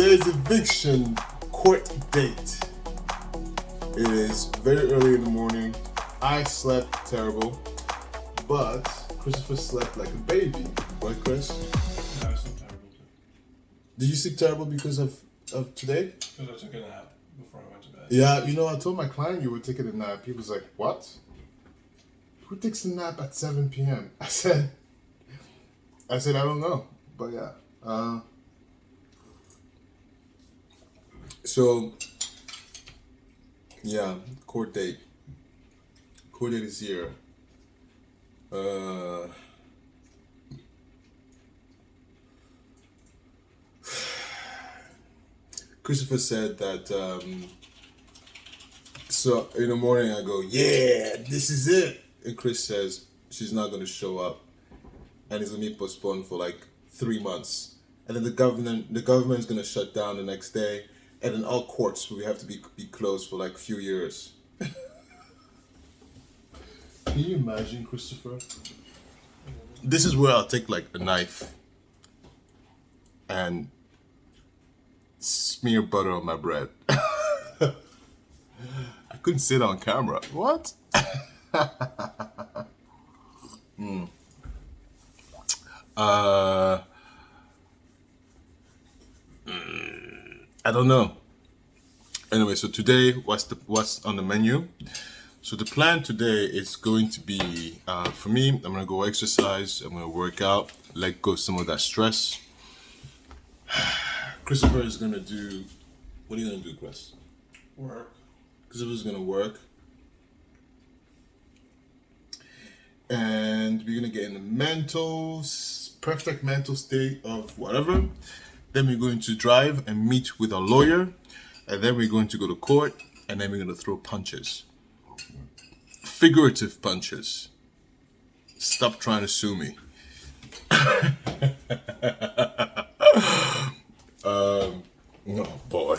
Today's eviction court date. It is very early in the morning. I slept terrible, but Christopher slept like a baby. Right, Chris? Yeah, I slept terrible too. Did you sleep terrible because of today? Because I took a nap before I went to bed. Yeah, you know, I told my client you were taking a nap. He was like, what? Who takes a nap at 7 p.m.? I said, I don't know. But yeah. So, yeah, court date. Court date is here. Christopher said that, so in the morning I go, yeah, this is it. And Chris says she's not going to show up and it's going to be postponed for like 3 months. And then the government's going to shut down the next day. And then all courts will have to be closed for like a few years. Can you imagine, Christopher? This is where I'll take like a knife and smear butter on my bread. I couldn't say it on camera. What? I don't know. Anyway, so today, what's on the menu? So the plan today is going to be, for me, I'm going to go exercise, I'm going to work out, let go some of that stress. Christopher is going to do, what are you going to do, Chris? Work. Christopher's going to work. And we're going to get in the perfect mental state of whatever. Then we're going to drive and meet with a lawyer. And then we're going to go to court. And then we're going to throw punches. Figurative punches. Stop trying to sue me. Oh boy.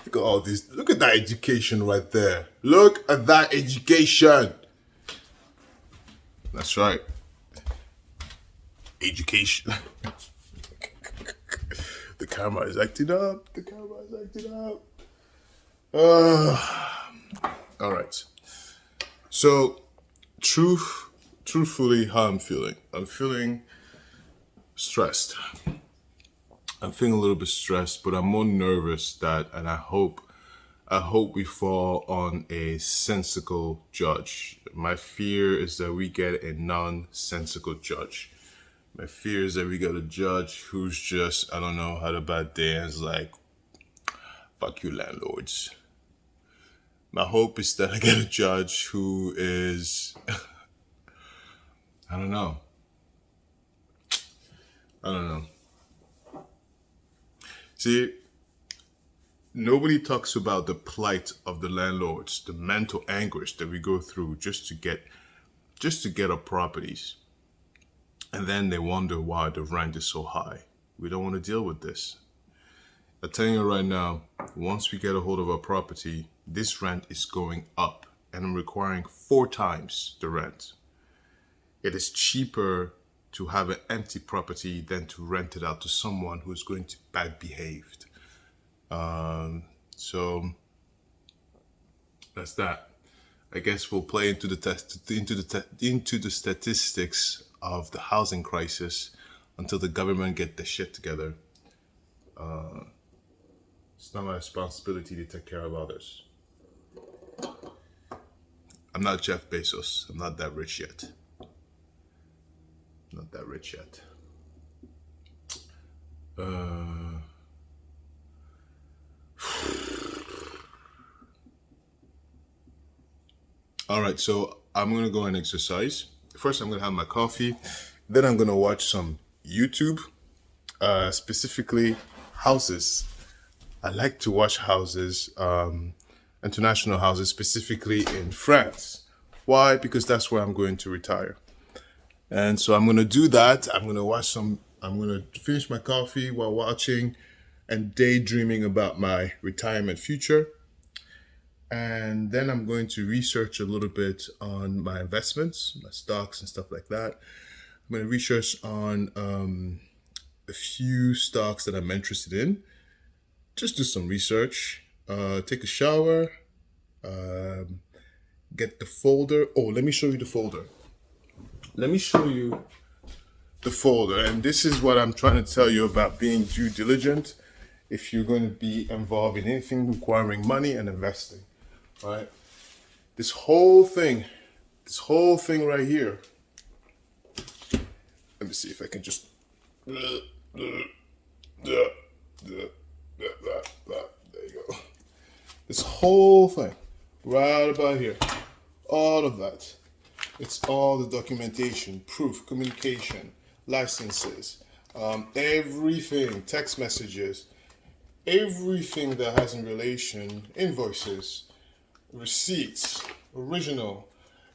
Look at all this. Look at that education right there. Look at that education. That's right. Education. The camera is acting up. All right. So, truthfully, how I'm feeling. I'm feeling stressed. I'm feeling a little bit stressed, but I'm more nervous and I hope we fall on a sensical judge. My fear is that we get a nonsensical judge. My fear is that we get a judge who's just, I don't know, had a bad day and is like, fuck you, landlords. My hope is that I get a judge who is, I don't know. See, nobody talks about the plight of the landlords, the mental anguish that we go through just to get our properties. And then they wonder why the rent is so high. We don't want to deal with this. I'm telling you right now, once we get a hold of our property, this rent is going up and I'm requiring 4 times the rent. It is cheaper to have an empty property than to rent it out to someone who is going to be bad behaved. So that's that. I guess we'll play into the statistics of the housing crisis until the government get their shit together. It's not my responsibility to take care of others. I'm not Jeff Bezos. I'm not that rich yet. All right, so I'm going to go and exercise. First, I'm going to have my coffee. Then I'm going to watch some YouTube, specifically houses. I like to watch houses, international houses, specifically in France. Why? Because that's where I'm going to retire. And so I'm going to do that. I'm going to finish my coffee while watching and daydreaming about my retirement future. And then I'm going to research a little bit on my investments, my stocks and stuff like that. I'm going to research on a few stocks that I'm interested in. Just do some research, take a shower, get the folder. Oh, let me show you the folder. Let me show you the folder. And this is what I'm trying to tell you about being due diligent if you're going to be involved in anything requiring money and investing, right? This whole thing right here. Let me see if I can just... There you go. This whole thing, right about here, all of that. It's all the documentation, proof, communication, licenses, everything, text messages, everything that has in relation, invoices, receipts, original,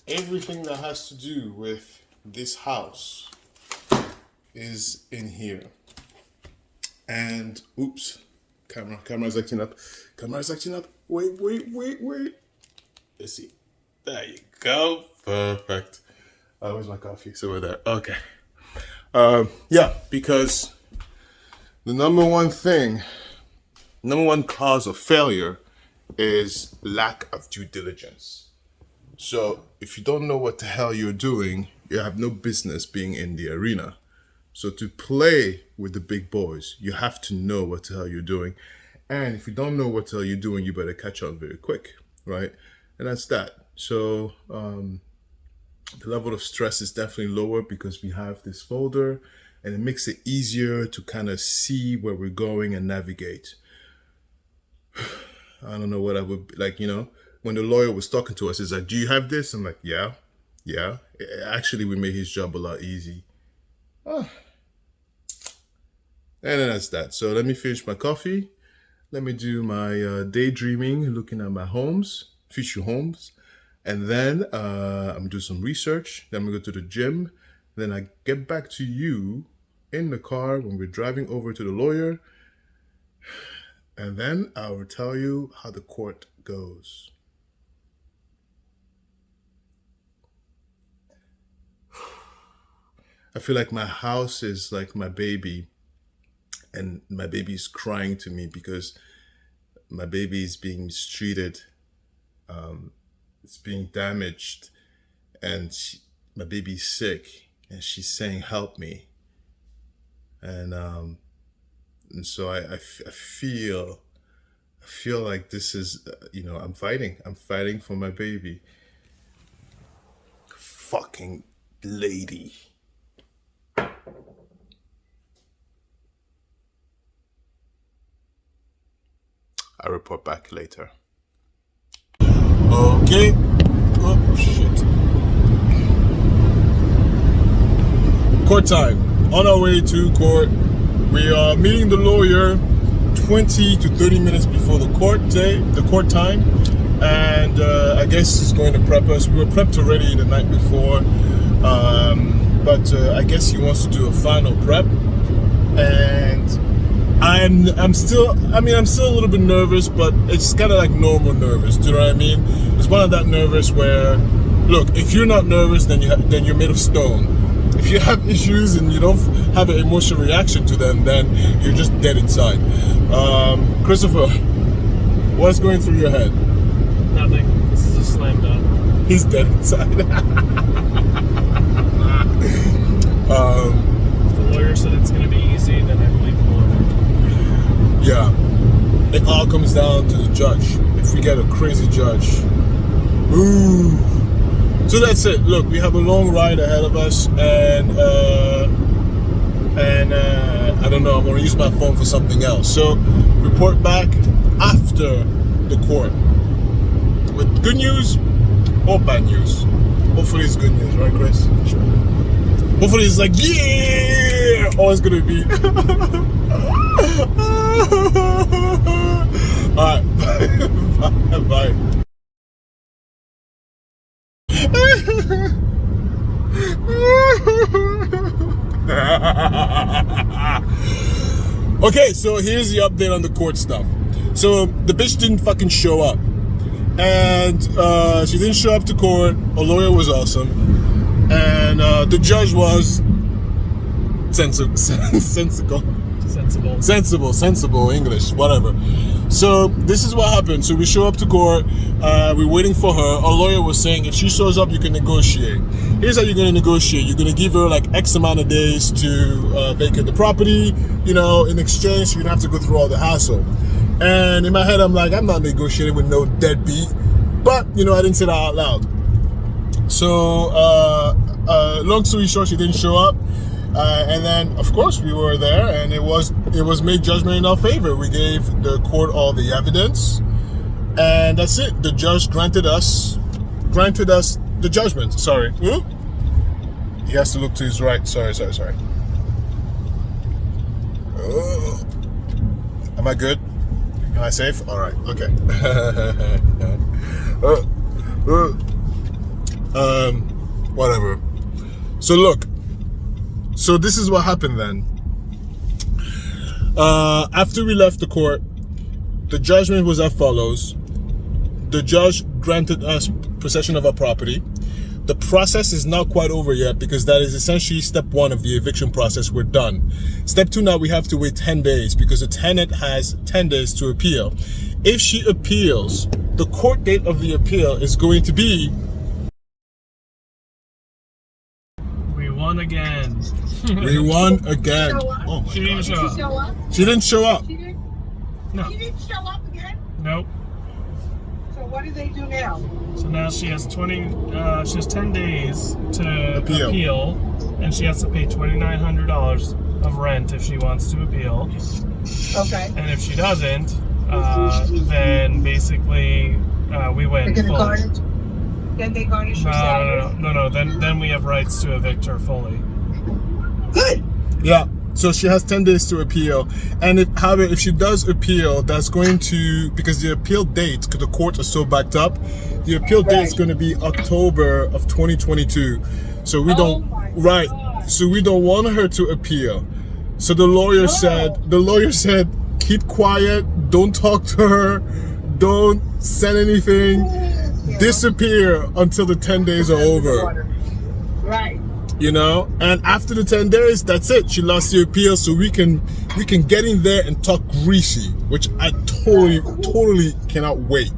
everything that has to do with this house is in here. And oops, camera's acting up. Wait. Let's see. There you go. Perfect. Where's my coffee? So we're there. Okay. Yeah, because the number one cause of failure is lack of due diligence. So if you don't know what the hell you're doing, you have no business being in the arena. So to play with the big boys, you have to know what the hell you're doing. And if you don't know what the hell you're doing, you better catch on very quick, right? And that's that. So the level of stress is definitely lower because we have this folder, and it makes it easier to kind of see where we're going and navigate. I don't know what I would, like, when the lawyer was talking to us, he's like, do you have this? I'm like, yeah. Actually, we made his job a lot easy. And then that's that. So let me finish my coffee. Let me do my daydreaming, looking at my homes, future homes. And then I'm going to do some research. Then I'm going to go to the gym. Then I get back to you in the car when we're driving over to the lawyer. And then I will tell you how the court goes. I feel like my house is like my baby, and my baby is crying to me because my baby is being mistreated. It's being damaged, and my baby's sick, and she's saying, help me. And so I feel like this is, I'm fighting for my baby. Fucking lady. I'll report back later. Okay. Oh, shit. Court time. On our way to court. We are meeting the lawyer 20 to 30 minutes before the court time. And I guess he's going to prep us. We were prepped already the night before. But I guess he wants to do a final prep. And I'm still a little bit nervous, but it's kind of like normal nervous. Do you know what I mean? It's one of that nervous where, look, if you're not nervous, then you're made of stone. If you have issues and you don't have an emotional reaction to them, then you're just dead inside. Christopher, what's going through your head? Nothing. This is a slam dunk. He's dead inside. If the lawyer said it's going to be easy, then I believe the lawyer. Yeah, it all comes down to the judge. If we get a crazy judge, ooh. So that's it. Look, we have a long ride ahead of us, and I don't know. I'm gonna use my phone for something else. So report back after the court with good news or bad news. Hopefully it's good news, right, Chris? Sure. Hopefully it's like, yeah, or it's gonna be. Alright, bye. Okay, so here's the update on the court stuff. So the bitch didn't fucking show up. And she didn't show up to court. Her lawyer was awesome. And the judge was sensible English, whatever. So this is what happened. So we show up to court. We're waiting for her. Our lawyer was saying if she shows up, you can negotiate. Here's how you're going to negotiate. You're going to give her like X amount of days to vacate the property. You know, in exchange, you're going to have to go through all the hassle. And in my head, I'm like, I'm not negotiating with no deadbeat. But, you know, I didn't say that out loud. So, long story short, she didn't show up. And then, of course, we were there, and it was made judgment in our favor. We gave the court all the evidence, and that's it. The judge granted us the judgment. Sorry. He has to look to his right. Sorry. Am I good? Am I safe? All right. Okay. Whatever. So look. So this is what happened then. After we left the court, the judgment was as follows. The judge granted us possession of our property. The process is not quite over yet because that is essentially step 1 of the eviction process. We're done. Step 2 now, we have to wait 10 days because the tenant has 10 days to appeal. If she appeals, the court date of the appeal is going to be... We won again. We won again. Oh my She didn't God. show up. She didn't show up. No. She didn't show up again? Nope. So what do they do now? So now she has 10 days to Appeal. appeal, and she has to pay $2,900 of rent if she wants to appeal. Okay. And if she doesn't, then basically we win. They're gonna fully. garnish. Then they garnish your salary. No. Then we have rights to evict her fully. Good. Yeah. So she has 10 days to appeal. And if she does appeal, that's going to, because the appeal date, because the courts are so backed up, the appeal date is going to be October of 2022. So we don't, so we don't want her to appeal. So the lawyer said, keep quiet, don't talk to her, don't send anything, disappear until the 10 days are over. Right. You know, and after the 10 days, that's it. She lost the appeal, so we can get in there and talk greasy, which I totally cannot wait.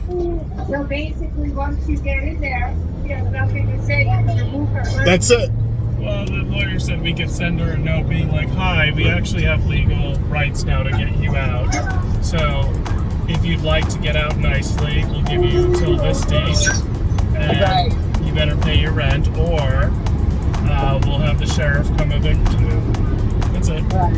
So basically, once you get in there, you have nothing to say. You can remove her. That's it. Well, the lawyer said we could send her a note being like, hi, we actually have legal rights now to get you out. So if you'd like to get out nicely, we'll give you till this date. And you better pay your rent, or we'll have the sheriff come evict you. That's it. Right.